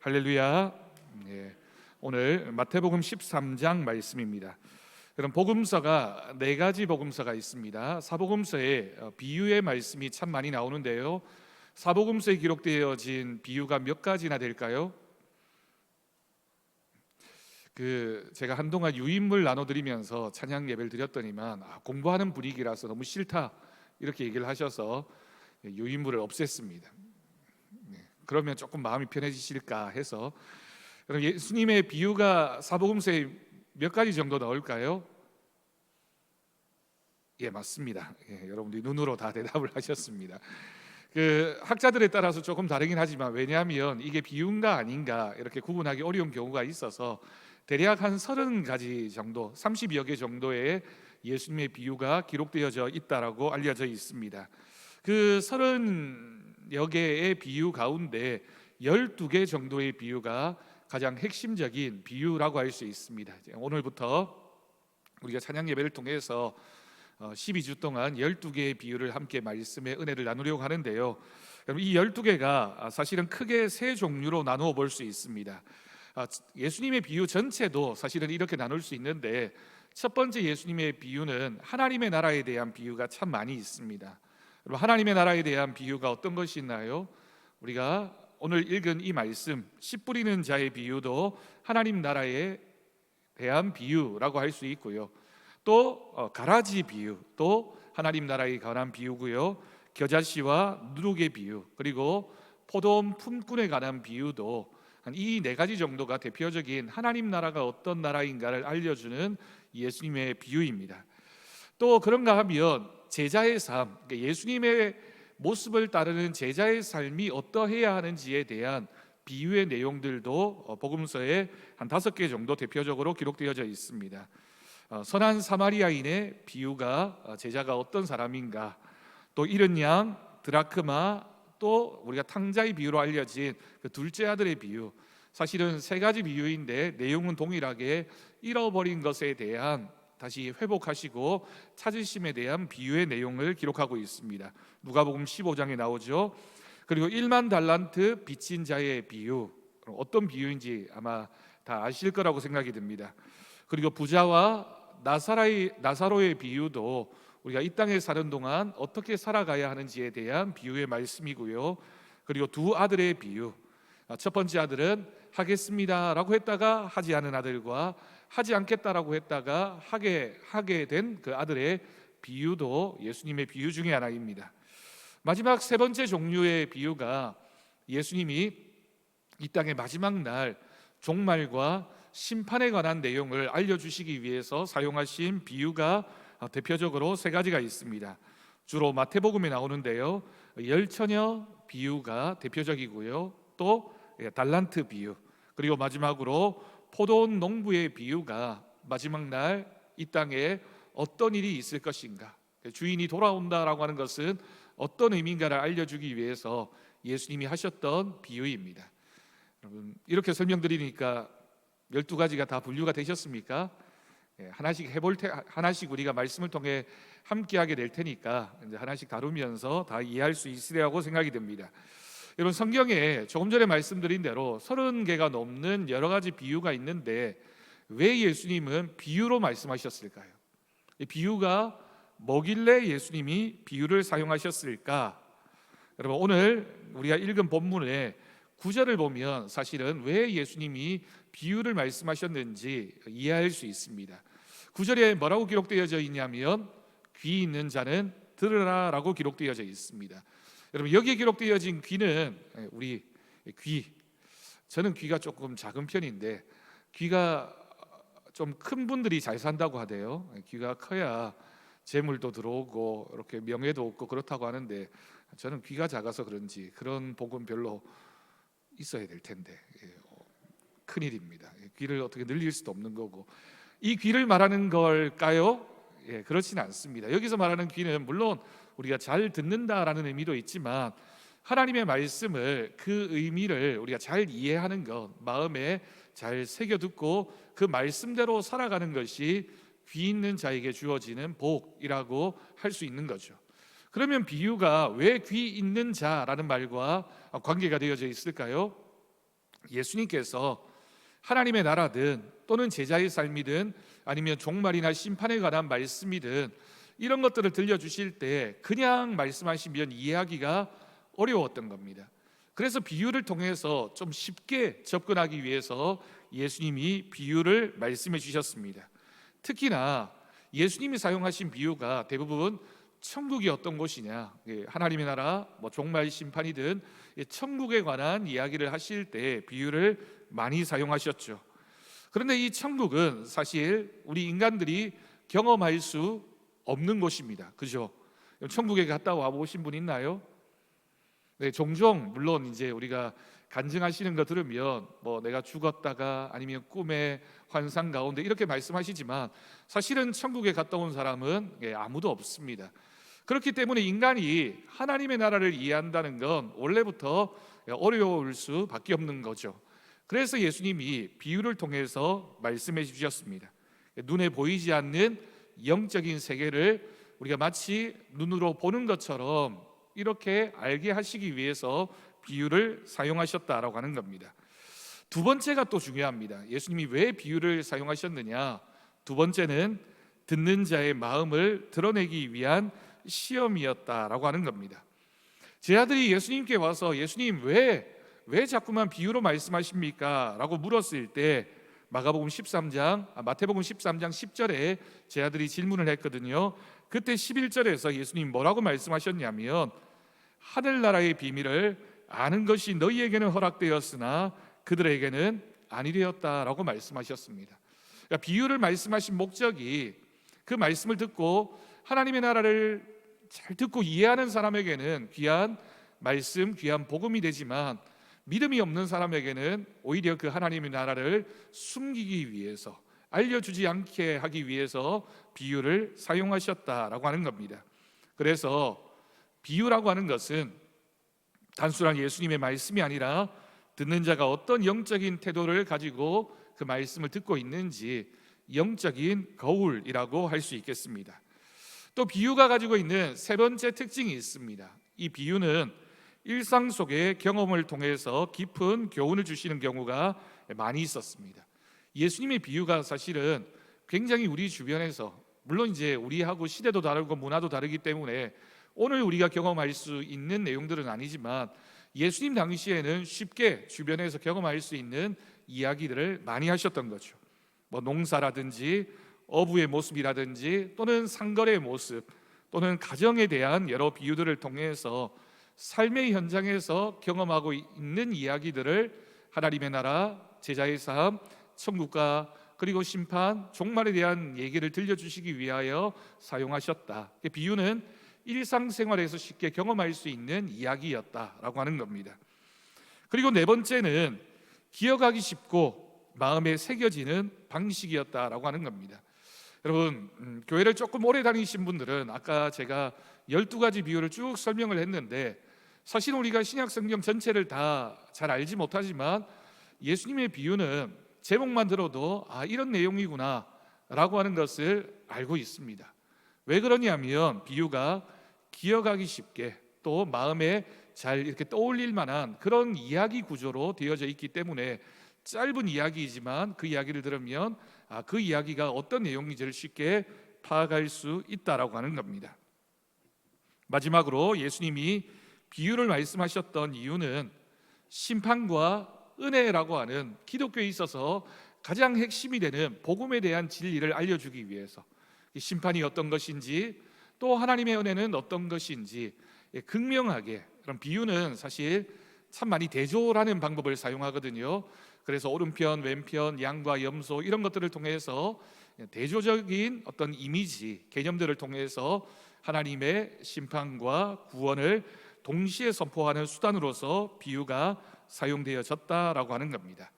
할렐루야. 예, 오늘 마태복음 13장 말씀입니다. 그럼 복음서가 네 가지 복음서가 있습니다. 사복음서에 비유의 말씀이 참 많이 나오는데요. 사복음서에 기록되어진 비유가 몇 가지나 될까요? 제가 한동안 유인물 나눠드리면서 찬양 예배를 드렸더니만 공부하는 분위기라서 너무 싫다 이렇게 얘기를 하셔서 유인물을 없앴습니다. 그러면 조금 마음이 편해지실까 해서. 그럼 예수님의 비유가 사복음서에 몇 가지 정도 나올까요? 예, 맞습니다. 여러분들이 눈으로 다 대답을 하셨습니다. 학자들에 따라서 조금 다르긴 하지만, 왜냐하면 이게 비유인가 아닌가 이렇게 구분하기 어려운 경우가 있어서 대략 한 30가지 정도, 30여 개 정도의 예수님의 비유가 기록되어져 있다라고 알려져 있습니다. 30여 개의 비유 가운데 12개 정도의 비유가 가장 핵심적인 비유라고 할 수 있습니다. 오늘부터 우리가 찬양 예배를 통해서 12주 동안 12개의 비유를 함께 말씀의 은혜를 나누려고 하는데요. 그럼 이 12개가 사실은 크게 세 종류로 나누어 볼 수 있습니다. 예수님의 비유 전체도 사실은 이렇게 나눌 수 있는데, 첫 번째 예수님의 비유는 하나님의 나라에 대한 비유가 참 많이 있습니다. 하나님의 나라에 대한 비유가 어떤 것이 있나요? 우리가 오늘 읽은 이 말씀, 씨 뿌리는 자의 비유도 하나님 나라에 대한 비유라고 할 수 있고요. 또 가라지 비유, 또 하나님 나라에 관한 비유고요. 겨자씨와 누룩의 비유, 그리고 포도원 품꾼에 관한 비유도 이 네 가지 정도가 대표적인 하나님 나라가 어떤 나라인가를 알려주는 예수님의 비유입니다. 또 그런가 하면 제자의 삶, 예수님의 모습을 따르는 제자의 삶이 어떠해야 하는지에 대한 비유의 내용들도 복음서에 한 5개 정도 대표적으로 기록되어져 있습니다. 선한 사마리아인의 비유가 제자가 어떤 사람인가, 또 잃은 양, 드라크마, 또 우리가 탕자의 비유로 알려진 둘째 아들의 비유, 사실은 세 가지 비유인데 내용은 동일하게 잃어버린 것에 대한 다시 회복하시고 찾으심에 대한 비유의 내용을 기록하고 있습니다. 누가복음 15장에 나오죠. 그리고 1만 달란트 빚진 자의 비유, 어떤 비유인지 아마 다 아실 거라고 생각이 듭니다. 그리고 부자와 나사로의 비유도 우리가 이 땅에 사는 동안 어떻게 살아가야 하는지에 대한 비유의 말씀이고요. 그리고 두 아들의 비유, 첫 번째 아들은 하겠습니다라고 했다가 하지 않은 아들과 하지 않겠다라고 했다가 하게 된 그 아들의 비유도 예수님의 비유 중에 하나입니다. 마지막 세 번째 종류의 비유가 예수님이 이 땅의 마지막 날 종말과 심판에 관한 내용을 알려주시기 위해서 사용하신 비유가 대표적으로 세 가지가 있습니다. 주로 마태복음에 나오는데요, 열처녀 비유가 대표적이고요, 또 달란트 비유, 그리고 마지막으로 포도원 농부의 비유가 마지막 날 이 땅에 어떤 일이 있을 것인가, 주인이 돌아온다라고 하는 것은 어떤 의미인가를 알려주기 위해서 예수님이 하셨던 비유입니다. 여러분, 이렇게 설명드리니까 12가지가 다 분류가 되셨습니까? 하나씩 우리가 말씀을 통해 함께하게 될 테니까 이제 하나씩 다루면서 다 이해할 수 있으리라고 생각이 듭니다. 여러분, 성경에 조금 전에 말씀드린 대로 30개가 넘는 여러 가지 비유가 있는데 왜 예수님은 비유로 말씀하셨을까요? 이 비유가 뭐길래 예수님이 비유를 사용하셨을까? 여러분, 오늘 우리가 읽은 본문의 9절을 보면 사실은 왜 예수님이 비유를 말씀하셨는지 이해할 수 있습니다. 9절에 뭐라고 기록되어져 있냐면 귀 있는 자는 들으라 라고 기록되어져 있습니다. 여러분, 여기에 기록되어진 귀는 우리 귀, 저는 귀가 조금 작은 편인데 귀가 좀 큰 분들이 잘 산다고 하대요. 귀가 커야 재물도 들어오고 이렇게 명예도 얻고 그렇다고 하는데 저는 귀가 작아서 그런지 그런 복은 별로 있어야 될 텐데 큰일입니다. 귀를 어떻게 늘릴 수도 없는 거고. 이 귀를 말하는 걸까요? 그렇지는 않습니다. 여기서 말하는 귀는 물론 우리가 잘 듣는다라는 의미도 있지만 하나님의 말씀을, 그 의미를 우리가 잘 이해하는 것, 마음에 잘 새겨듣고 그 말씀대로 살아가는 것이 귀 있는 자에게 주어지는 복이라고 할 수 있는 거죠. 그러면 비유가 왜 귀 있는 자라는 말과 관계가 되어져 있을까요? 예수님께서 하나님의 나라든 또는 제자의 삶이든 아니면 종말이나 심판에 관한 말씀이든 이런 것들을 들려주실 때 그냥 말씀하시면 이해하기가 어려웠던 겁니다. 그래서 비유를 통해서 좀 쉽게 접근하기 위해서 예수님이 비유를 말씀해 주셨습니다. 특히나 예수님이 사용하신 비유가 대부분 천국이 어떤 곳이냐, 하나님의 나라, 종말 심판이든 천국에 관한 이야기를 하실 때 비유를 많이 사용하셨죠. 그런데 이 천국은 사실 우리 인간들이 경험할 수 없는 곳입니다. 그죠? 천국에 갔다 와 보신 분 있나요? 네, 종종 물론 이제 우리가 간증하시는 거 들으면 내가 죽었다가 아니면 꿈의 환상 가운데 이렇게 말씀하시지만 사실은 천국에 갔다 온 사람은 아무도 없습니다. 그렇기 때문에 인간이 하나님의 나라를 이해한다는 건 원래부터 어려울 수밖에 없는 거죠. 그래서 예수님이 비유를 통해서 말씀해 주셨습니다. 눈에 보이지 않는 영적인 세계를 우리가 마치 눈으로 보는 것처럼 이렇게 알게 하시기 위해서 비유를 사용하셨다라고 하는 겁니다. 두 번째가 또 중요합니다. 예수님이 왜 비유를 사용하셨느냐? 두 번째는 듣는 자의 마음을 드러내기 위한 시험이었다라고 하는 겁니다. 제 아들이 예수님께 와서 예수님 왜 자꾸만 비유로 말씀하십니까? 라고 물었을 때 마태복음 13장 10절에 제 아들이 질문을 했거든요. 그때 11절에서 예수님 뭐라고 말씀하셨냐면 하늘나라의 비밀을 아는 것이 너희에게는 허락되었으나 그들에게는 아니 되었다라고 말씀하셨습니다. 그러니까 비유를 말씀하신 목적이 그 말씀을 듣고 하나님의 나라를 잘 듣고 이해하는 사람에게는 귀한 말씀, 귀한 복음이 되지만 믿음이 없는 사람에게는 오히려 그 하나님의 나라를 숨기기 위해서, 알려주지 않게 하기 위해서 비유를 사용하셨다라고 하는 겁니다. 그래서 비유라고 하는 것은 단순한 예수님의 말씀이 아니라 듣는 자가 어떤 영적인 태도를 가지고 그 말씀을 듣고 있는지 영적인 거울이라고 할 수 있겠습니다. 또 비유가 가지고 있는 세 번째 특징이 있습니다. 이 비유는 일상 속의 경험을 통해서 깊은 교훈을 주시는 경우가 많이 있었습니다. 예수님의 비유가 사실은 굉장히 우리 주변에서, 물론 이제 우리하고 시대도 다르고 문화도 다르기 때문에 오늘 우리가 경험할 수 있는 내용들은 아니지만 예수님 당시에는 쉽게 주변에서 경험할 수 있는 이야기들을 많이 하셨던 거죠. 농사라든지 어부의 모습이라든지 또는 상거래의 모습 또는 가정에 대한 여러 비유들을 통해서 삶의 현장에서 경험하고 있는 이야기들을 하나님의 나라, 제자의 삶, 천국과 그리고 심판, 종말에 대한 얘기를 들려주시기 위하여 사용하셨다. 비유는 일상생활에서 쉽게 경험할 수 있는 이야기였다라고 하는 겁니다. 그리고 네 번째는 기억하기 쉽고 마음에 새겨지는 방식이었다라고 하는 겁니다. 여러분, 교회를 조금 오래 다니신 분들은 아까 제가 12가지 비유를 쭉 설명을 했는데 사실 우리가 신약 성경 전체를 다 잘 알지 못하지만 예수님의 비유는 제목만 들어도 이런 내용이구나 라고 하는 것을 알고 있습니다. 왜 그러냐면 비유가 기억하기 쉽게 또 마음에 잘 이렇게 떠올릴 만한 그런 이야기 구조로 되어져 있기 때문에 짧은 이야기이지만 그 이야기를 들으면 그 이야기가 어떤 내용인지를 쉽게 파악할 수 있다라고 하는 겁니다. 마지막으로 예수님이 비유를 말씀하셨던 이유는 심판과 은혜라고 하는 기독교에 있어서 가장 핵심이 되는 복음에 대한 진리를 알려주기 위해서, 심판이 어떤 것인지 또 하나님의 은혜는 어떤 것인지 극명하게, 그런 비유는 사실 참 많이 대조라는 방법을 사용하거든요. 그래서 오른편, 왼편, 양과 염소 이런 것들을 통해서 대조적인 어떤 이미지, 개념들을 통해서 하나님의 심판과 구원을 동시에 선포하는 수단으로서 비유가 사용되어졌다라고 하는 겁니다.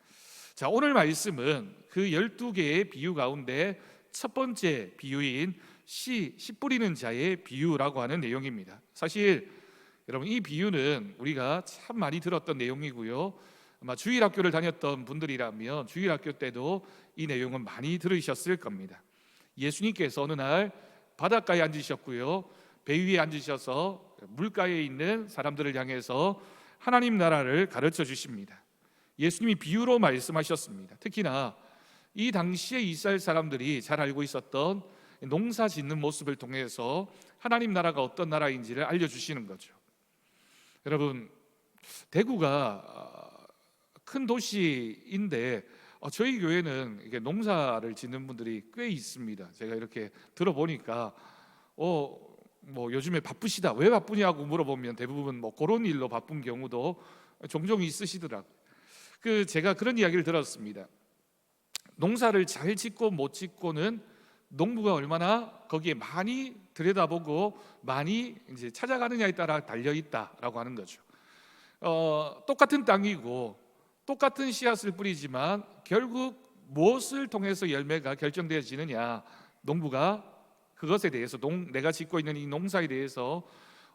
자, 오늘 말씀은 그 12개의 비유 가운데 첫 번째 비유인 씨 뿌리는 자의 비유라고 하는 내용입니다. 사실 여러분, 이 비유는 우리가 참 많이 들었던 내용이고요. 아마 주일학교를 다녔던 분들이라면 주일학교 때도 이 내용은 많이 들으셨을 겁니다. 예수님께서 어느 날 바닷가에 앉으셨고요, 배 위에 앉으셔서 물가에 있는 사람들을 향해서 하나님 나라를 가르쳐 주십니다. 예수님이 비유로 말씀하셨습니다. 특히나 이 당시에 이스라엘 사람들이 잘 알고 있었던 농사 짓는 모습을 통해서 하나님 나라가 어떤 나라인지를 알려주시는 거죠. 여러분, 대구가 큰 도시인데 저희 교회는 이게 농사를 짓는 분들이 꽤 있습니다. 제가 이렇게 들어보니까 뭐 요즘에 바쁘시다, 왜 바쁘냐고 물어보면 대부분 뭐 그런 일로 바쁜 경우도 종종 있으시더라고요. 제가 그런 이야기를 들었습니다. 농사를 잘 짓고 못 짓고는 농부가 얼마나 거기에 많이 들여다보고 많이 이제 찾아가느냐에 따라 달려 있다라고 하는 거죠. 똑같은 땅이고 똑같은 씨앗을 뿌리지만 결국 무엇을 통해서 열매가 결정되어지느냐, 농부가 그것에 대해서 내가 짓고 있는 이 농사에 대해서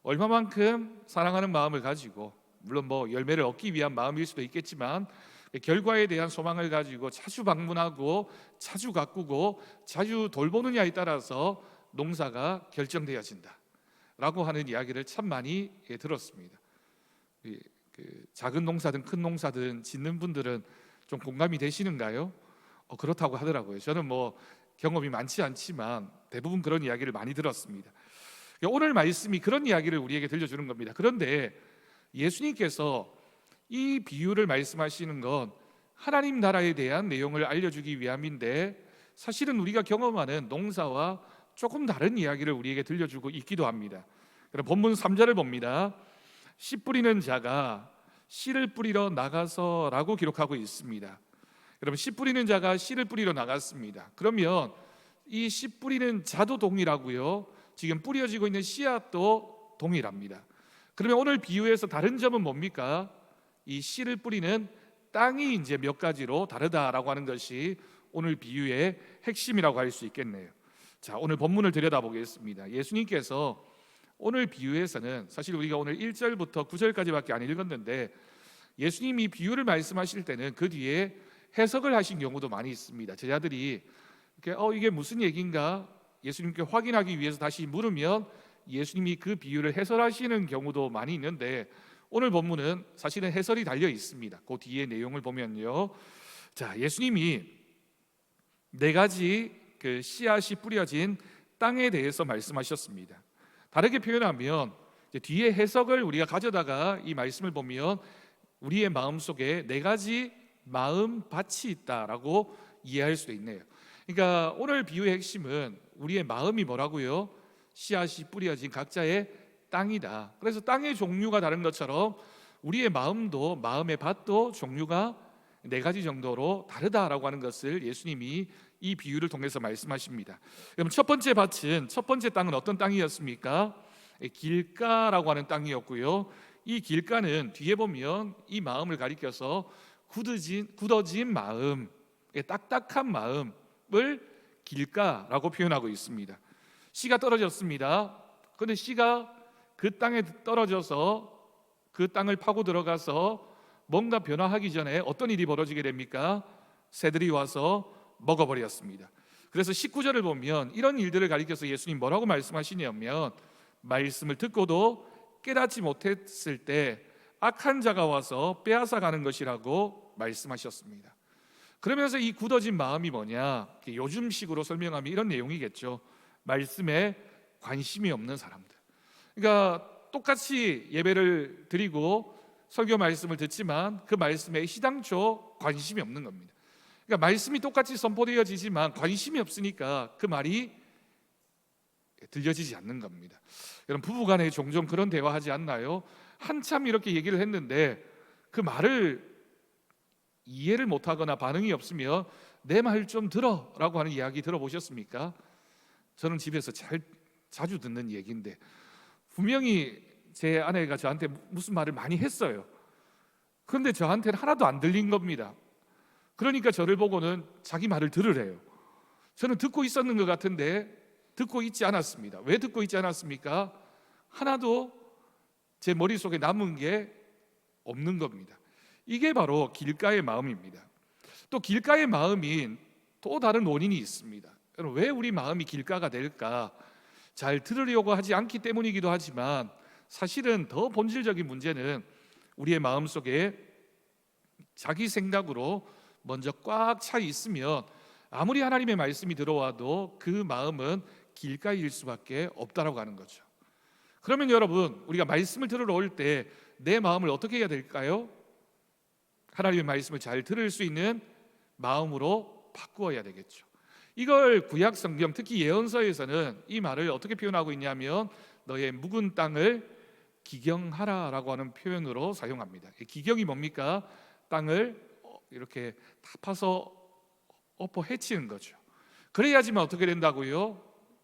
얼마만큼 사랑하는 마음을 가지고, 물론 뭐 열매를 얻기 위한 마음일 수도 있겠지만 결과에 대한 소망을 가지고 자주 방문하고 자주 가꾸고 자주 돌보느냐에 따라서 농사가 결정되어진다라고 하는 이야기를 참 많이 들었습니다. 작은 농사든 큰 농사든 짓는 분들은 좀 공감이 되시는가요? 그렇다고 하더라고요. 저는 뭐 경험이 많지 않지만 대부분 그런 이야기를 많이 들었습니다. 오늘 말씀이 그런 이야기를 우리에게 들려주는 겁니다. 그런데 예수님께서 이 비유를 말씀하시는 건 하나님 나라에 대한 내용을 알려주기 위함인데, 사실은 우리가 경험하는 농사와 조금 다른 이야기를 우리에게 들려주고 있기도 합니다. 그럼 본문 3절을 봅니다. 씨 뿌리는 자가 씨를 뿌리러 나가서라고 기록하고 있습니다. 여러분, 씨 뿌리는 자가 씨를 뿌리러 나갔습니다. 그러면 이 씨 뿌리는 자도 동일하고요, 지금 뿌려지고 있는 씨앗도 동일합니다. 그러면 오늘 비유에서 다른 점은 뭡니까? 이 씨를 뿌리는 땅이 이제 몇 가지로 다르다라고 하는 것이 오늘 비유의 핵심이라고 할 수 있겠네요. 자, 오늘 본문을 들여다보겠습니다. 예수님께서 오늘 비유에서는, 사실 우리가 오늘 1절부터 9절까지밖에 안 읽었는데, 예수님이 비유를 말씀하실 때는 그 뒤에 해석을 하신 경우도 많이 있습니다. 제자들이 이게 무슨 얘기인가 예수님께 확인하기 위해서 다시 물으면 예수님이 그 비유를 해설하시는 경우도 많이 있는데, 오늘 본문은 사실은 해설이 달려 있습니다. 그 뒤에 내용을 보면요, 자, 예수님이 네 가지 씨앗이 뿌려진 땅에 대해서 말씀하셨습니다. 다르게 표현하면 뒤에 해석을 우리가 가져다가 이 말씀을 보면 우리의 마음속에 네 가지 마음밭이 있다라고 이해할 수도 있네요. 그러니까 오늘 비유의 핵심은 우리의 마음이 뭐라고요? 씨앗이 뿌려진 각자의 땅이다. 그래서 땅의 종류가 다른 것처럼 우리의 마음도, 마음의 밭도 종류가 네 가지 정도로 다르다라고 하는 것을 예수님이 이 비유를 통해서 말씀하십니다. 그럼 첫 번째 밭은, 첫 번째 땅은 어떤 땅이었습니까? 길가라고 하는 땅이었고요, 이 길가는 뒤에 보면 이 마음을 가리켜서 굳어진 마음, 딱딱한 마음을 길가라고 표현하고 있습니다. 씨가 떨어졌습니다. 그런데 씨가 그 땅에 떨어져서 그 땅을 파고 들어가서 뭔가 변화하기 전에 어떤 일이 벌어지게 됩니까? 새들이 와서 먹어버렸습니다. 그래서 19절을 보면 이런 일들을 가리켜서 예수님 뭐라고 말씀하시냐면, 말씀을 듣고도 깨닫지 못했을 때 악한 자가 와서 빼앗아가는 것이라고 말씀하셨습니다. 그러면서 이 굳어진 마음이 뭐냐, 요즘식으로 설명하면 이런 내용이겠죠. 말씀에 관심이 없는 사람들. 그러니까 똑같이 예배를 드리고 설교 말씀을 듣지만 그 말씀에 시당초 관심이 없는 겁니다. 그러니까 말씀이 똑같이 선포되어지지만 관심이 없으니까 그 말이 들려지지 않는 겁니다. 여러분, 부부간에 종종 그런 대화하지 않나요? 한참 이렇게 얘기를 했는데 그 말을 이해를 못하거나 반응이 없으면 내 말 좀 들어라고 하는 이야기 들어보셨습니까? 저는 집에서 자주 듣는 얘기인데, 분명히 제 아내가 저한테 무슨 말을 많이 했어요. 그런데 저한테는 하나도 안 들린 겁니다. 그러니까 저를 보고는 자기 말을 들으래요. 저는 듣고 있었는 것 같은데 듣고 있지 않았습니다. 왜 듣고 있지 않았습니까? 하나도 제 머릿속에 남은 게 없는 겁니다. 이게 바로 길가의 마음입니다. 또 길가의 마음인 또 다른 원인이 있습니다. 여러분, 왜 우리 마음이 길가가 될까? 잘 들으려고 하지 않기 때문이기도 하지만 사실은 더 본질적인 문제는 우리의 마음속에 자기 생각으로 먼저 꽉 차 있으면 아무리 하나님의 말씀이 들어와도 그 마음은 길가일 수밖에 없다라고 하는 거죠. 그러면 여러분, 우리가 말씀을 들으러 올 때 내 마음을 어떻게 해야 될까요? 하나님의 말씀을 잘 들을 수 있는 마음으로 바꾸어야 되겠죠. 이걸 구약 성경, 특히 예언서에서는 이 말을 어떻게 표현하고 있냐면 너의 묵은 땅을 기경하라라고 하는 표현으로 사용합니다. 기경이 뭡니까? 땅을 이렇게 다 파서 엎어 헤치는 거죠. 그래야지만 어떻게 된다고요?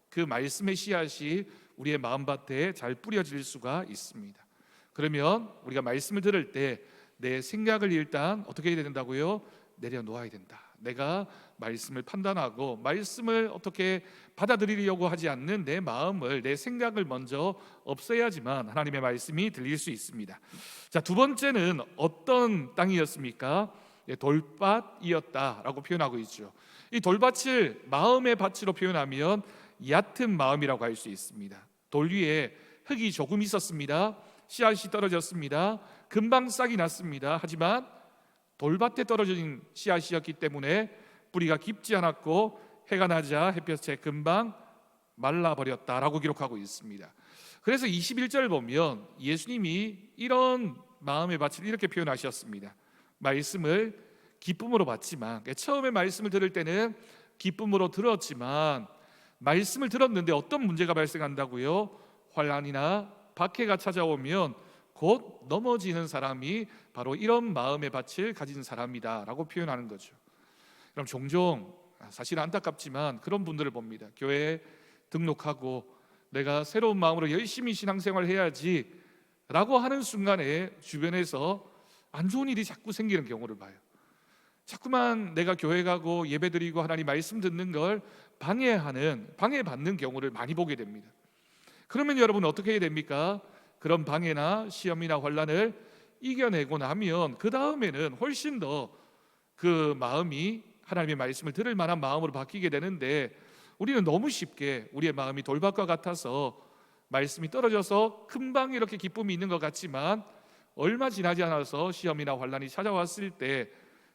그 말씀의 씨앗이 우리의 마음밭에 잘 뿌려질 수가 있습니다. 그러면 우리가 말씀을 들을 때 내 생각을 일단 어떻게 해야 된다고요? 내려놓아야 된다. 내가 말씀을 판단하고 말씀을 어떻게 받아들이려고 하지 않는 내 마음을, 내 생각을 먼저 없애야지만 하나님의 말씀이 들릴 수 있습니다. 자, 두 번째는 어떤 땅이었습니까? 돌밭이었다라고 표현하고 있죠. 이 돌밭을 마음의 밭으로 표현하면 얕은 마음이라고 할 수 있습니다. 돌 위에 흙이 조금 있었습니다. 씨앗이 떨어졌습니다. 금방 싹이 났습니다. 하지만 돌밭에 떨어진 씨앗이었기 때문에 뿌리가 깊지 않았고 해가 나자 햇볕에 금방 말라버렸다라고 기록하고 있습니다. 그래서 21절 보면 예수님이 이런 마음의 밭을 이렇게 표현하셨습니다. 말씀을 기쁨으로 받지만, 처음에 말씀을 들을 때는 기쁨으로 들었지만 말씀을 들었는데 어떤 문제가 발생한다고요? 환난이나 박해가 찾아오면 곧 넘어지는 사람이 바로 이런 마음의 밭을 가진 사람이다 라고 표현하는 거죠. 그럼 종종 사실 안타깝지만 그런 분들을 봅니다. 교회에 등록하고 내가 새로운 마음으로 열심히 신앙생활을 해야지 라고 하는 순간에 주변에서 안 좋은 일이 자꾸 생기는 경우를 봐요. 자꾸만 내가 교회 가고 예배드리고 하나님 말씀 듣는 걸 방해받는 경우를 많이 보게 됩니다. 그러면 여러분 어떻게 해야 됩니까? 그런 방해나 시험이나 환난을 이겨내고 나면 그 다음에는 훨씬 더 그 마음이 하나님의 말씀을 들을 만한 마음으로 바뀌게 되는데, 우리는 너무 쉽게 우리의 마음이 돌밭과 같아서 말씀이 떨어져서 금방 이렇게 기쁨이 있는 것 같지만 얼마 지나지 않아서 시험이나 환난이 찾아왔을 때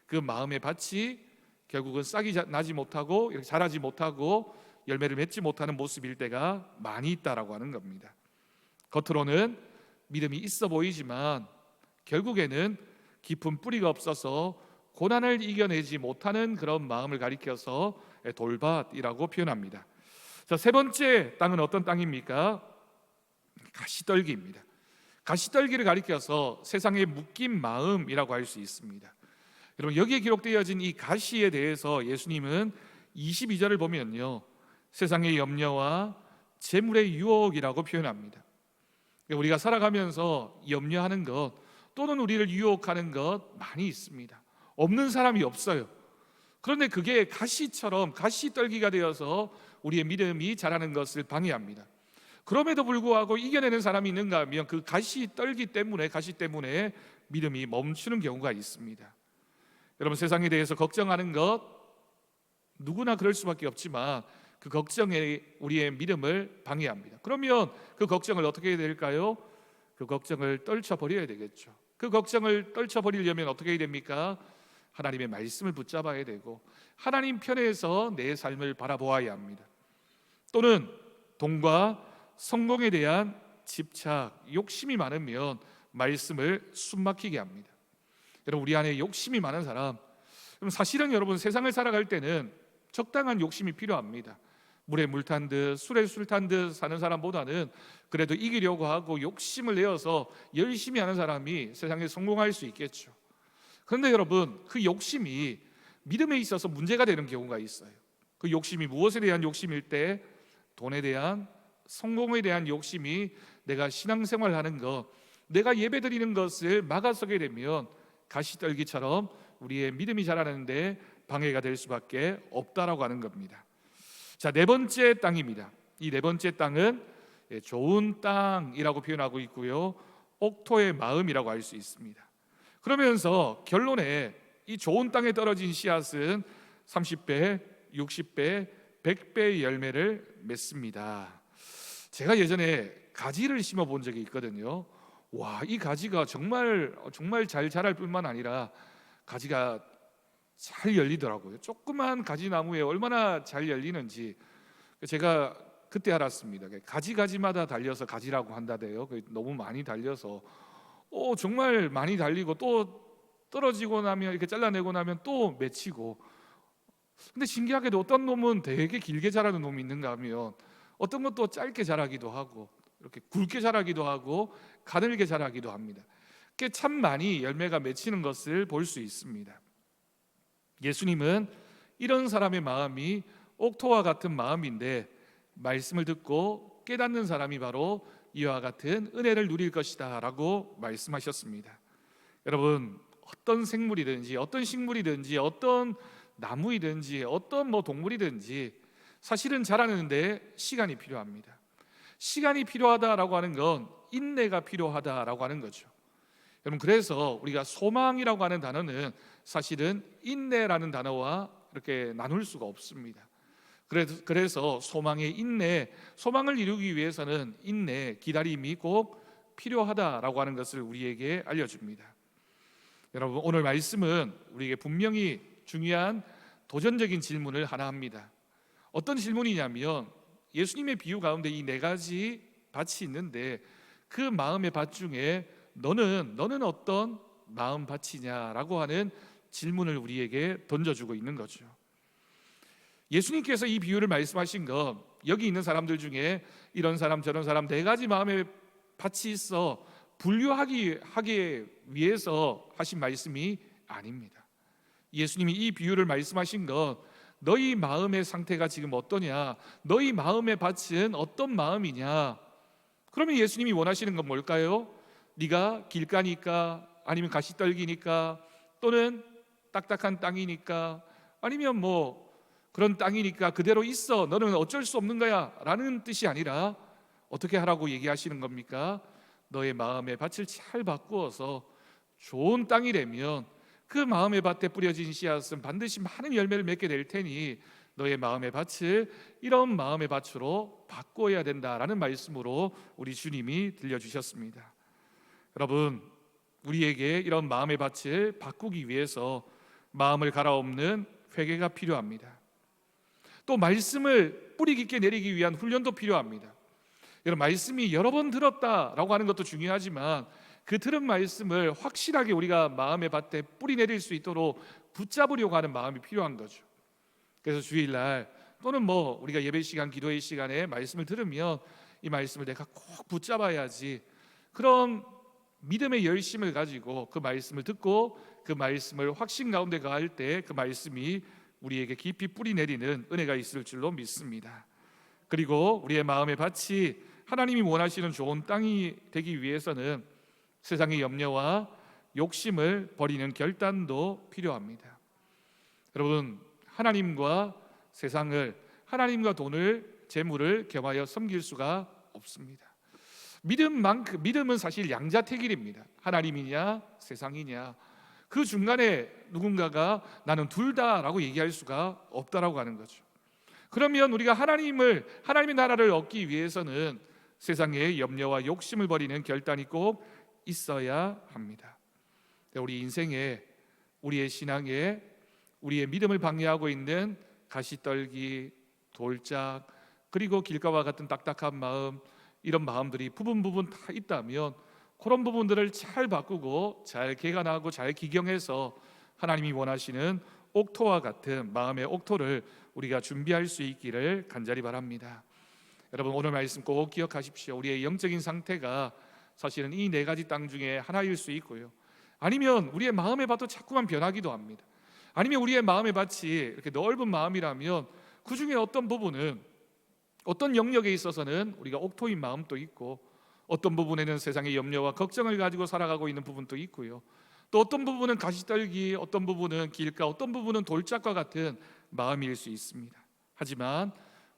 그 마음의 밭이 결국은 싹이 나지 못하고 자라지 못하고 열매를 맺지 못하는 모습일 때가 많이 있다라고 하는 겁니다. 겉으로는 믿음이 있어 보이지만 결국에는 깊은 뿌리가 없어서 고난을 이겨내지 못하는 그런 마음을 가리켜서 돌밭이라고 표현합니다. 자, 세 번째 땅은 어떤 땅입니까? 가시떨기입니다. 가시떨기를 가리켜서 세상의 묶인 마음이라고 할 수 있습니다. 여러분, 여기에 기록되어진 이 가시에 대해서 예수님은 22절을 보면요, 세상의 염려와 재물의 유혹이라고 표현합니다. 우리가 살아가면서 염려하는 것 또는 우리를 유혹하는 것 많이 있습니다. 없는 사람이 없어요. 그런데 그게 가시처럼 가시떨기가 되어서 우리의 믿음이 자라는 것을 방해합니다. 그럼에도 불구하고 이겨내는 사람이 있는가 하면 그 가시 때문에 믿음이 멈추는 경우가 있습니다. 여러분, 세상에 대해서 걱정하는 것 누구나 그럴 수밖에 없지만 그 걱정이 우리의 믿음을 방해합니다. 그러면 그 걱정을 어떻게 해야 될까요? 그 걱정을 떨쳐버려야 되겠죠. 그 걱정을 떨쳐버리려면 어떻게 해야 됩니까? 하나님의 말씀을 붙잡아야 되고 하나님 편에서 내 삶을 바라보아야 합니다. 또는 돈과 성공에 대한 집착, 욕심이 많으면 말씀을 숨막히게 합니다. 여러분, 우리 안에 욕심이 많은 사람, 사실은 여러분 세상을 살아갈 때는 적당한 욕심이 필요합니다. 물에 물 탄 듯 술에 술 탄 듯 사는 사람보다는 그래도 이기려고 하고 욕심을 내어서 열심히 하는 사람이 세상에 성공할 수 있겠죠. 그런데 여러분, 그 욕심이 믿음에 있어서 문제가 되는 경우가 있어요. 그 욕심이 무엇에 대한 욕심일 때? 돈에 대한, 성공에 대한 욕심이 내가 신앙생활하는 것, 내가 예배드리는 것을 막아서게 되면 가시떨기처럼 우리의 믿음이 자라는데 방해가 될 수밖에 없다라고 하는 겁니다. 자, 네 번째 땅입니다. 이 네 번째 땅은 좋은 땅이라고 표현하고 있고요, 옥토의 마음이라고 할 수 있습니다. 그러면서 결론에 이 좋은 땅에 떨어진 씨앗은 30배, 60배, 100배의 열매를 맺습니다. 제가 예전에 가지를 심어 본 적이 있거든요. 와, 이 가지가 정말 잘 자랄 뿐만 아니라 가지가 잘 열리더라고요. 조그만 가지나무에 얼마나 잘 열리는지 제가 그때 알았습니다. 가지가지마다 달려서 가지라고 한다대요. 너무 많이 달려서 정말 많이 달리고 또 떨어지고 나면 이렇게 잘라내고 나면 또 맺히고. 근데 신기하게도 어떤 놈은 되게 길게 자라는 놈이 있는가 하면 어떤 것도 짧게 자라기도 하고 이렇게 굵게 자라기도 하고 가늘게 자라기도 합니다. 꽤 참 많이 열매가 맺히는 것을 볼 수 있습니다. 예수님은 이런 사람의 마음이 옥토와 같은 마음인데 말씀을 듣고 깨닫는 사람이 바로 이와 같은 은혜를 누릴 것이다 라고 말씀하셨습니다. 여러분, 어떤 생물이든지 어떤 식물이든지 어떤 나무이든지 어떤 동물이든지 사실은 자라는데 시간이 필요합니다. 시간이 필요하다라고 하는 건 인내가 필요하다라고 하는 거죠. 여러분, 그래서 우리가 소망이라고 하는 단어는 사실은 인내라는 단어와 이렇게 나눌 수가 없습니다. 그래서 소망의 인내, 소망을 이루기 위해서는 인내, 기다림이 꼭 필요하다라고 하는 것을 우리에게 알려줍니다. 여러분, 오늘 말씀은 우리에게 분명히 중요한 도전적인 질문을 하나 합니다. 어떤 질문이냐면 예수님의 비유 가운데 이 네 가지 밭이 있는데 그 마음의 밭 중에 너는 어떤 마음 밭이냐라고 하는 질문을 우리에게 던져주고 있는 거죠. 예수님께서 이 비유를 말씀하신 건 여기 있는 사람들 중에 이런 사람 저런 사람 네 가지 마음의 밭이 있어 분류하기 위해서 하신 말씀이 아닙니다. 예수님이 이 비유를 말씀하신 건 너희 마음의 상태가 지금 어떠냐, 너희 마음의 밭은 어떤 마음이냐. 그러면 예수님이 원하시는 건 뭘까요? 네가 길가니까, 아니면 가시떨기니까, 또는 딱딱한 땅이니까, 아니면 그런 땅이니까 그대로 있어, 너는 어쩔 수 없는 거야 라는 뜻이 아니라 어떻게 하라고 얘기하시는 겁니까? 너의 마음의 밭을 잘 바꾸어서 좋은 땅이 되면 그 마음의 밭에 뿌려진 씨앗은 반드시 많은 열매를 맺게 될 테니 너의 마음의 밭을 이런 마음의 밭으로 바꿔야 된다라는 말씀으로 우리 주님이 들려주셨습니다. 여러분, 우리에게 이런 마음의 밭을 바꾸기 위해서 마음을 갈아엎는 회개가 필요합니다. 또 말씀을 뿌리 깊게 내리기 위한 훈련도 필요합니다. 여러분, 말씀이 여러 번 들었다라고 하는 것도 중요하지만 그 들은 말씀을 확실하게 우리가 마음의 밭에 뿌리 내릴 수 있도록 붙잡으려고 하는 마음이 필요한 거죠. 그래서 주일날 또는 우리가 예배 시간, 기도의 시간에 말씀을 들으면 이 말씀을 내가 꼭 붙잡아야지, 그런 믿음의 열심을 가지고 그 말씀을 듣고 그 말씀을 확신 가운데 가할 때 그 말씀이 우리에게 깊이 뿌리 내리는 은혜가 있을 줄로 믿습니다. 그리고 우리의 마음의 밭이 하나님이 원하시는 좋은 땅이 되기 위해서는 세상의 염려와 욕심을 버리는 결단도 필요합니다. 여러분, 하나님과 세상을, 하나님과 돈을, 재물을 겸하여 섬길 수가 없습니다. 믿음은 사실 양자택일입니다. 하나님이냐 세상이냐, 그 중간에 누군가가 나는 둘 다라고 얘기할 수가 없다라고 하는 거죠. 그러면 우리가 하나님의 나라를 얻기 위해서는 세상의 염려와 욕심을 버리는 결단이 꼭 있어야 합니다. 우리 인생에, 우리의 신앙에, 우리의 믿음을 방해하고 있는 가시떨기, 돌짝, 그리고 길가와 같은 딱딱한 마음, 이런 마음들이 부분 다 있다면 그런 부분들을 잘 바꾸고 잘 개간하고 잘 기경해서 하나님이 원하시는 옥토와 같은 마음의 옥토를 우리가 준비할 수 있기를 간절히 바랍니다. 여러분, 오늘 말씀 꼭 기억하십시오. 우리의 영적인 상태가 사실은 이 네 가지 땅 중에 하나일 수 있고요, 아니면 우리의 마음의 밭도 자꾸만 변하기도 합니다. 아니면 우리의 마음의 밭이 이렇게 넓은 마음이라면 그 중에 어떤 부분은, 어떤 영역에 있어서는 우리가 옥토인 마음도 있고, 어떤 부분에는 세상의 염려와 걱정을 가지고 살아가고 있는 부분도 있고요, 또 어떤 부분은 가시떨기, 어떤 부분은 길가, 어떤 부분은 돌짝과 같은 마음일 수 있습니다. 하지만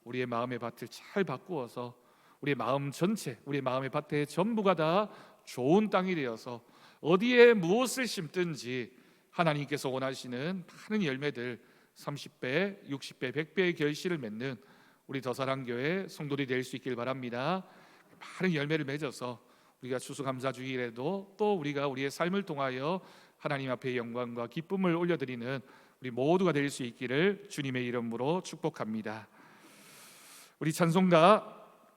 우리의 마음의 밭을 잘 바꾸어서 우리의 마음 전체, 우리의 마음의 밭의 전부가 다 좋은 땅이 되어서 어디에 무엇을 심든지 하나님께서 원하시는 많은 열매들, 30배, 60배, 100배의 결실을 맺는 우리 더사랑교회 성도들이 될 수 있길 바랍니다. 많은 열매를 맺어서 우리가 추수감사주일에도 또 우리가 우리의 삶을 통하여 하나님 앞에 영광과 기쁨을 올려드리는 우리 모두가 될 수 있기를 주님의 이름으로 축복합니다. 우리 찬송가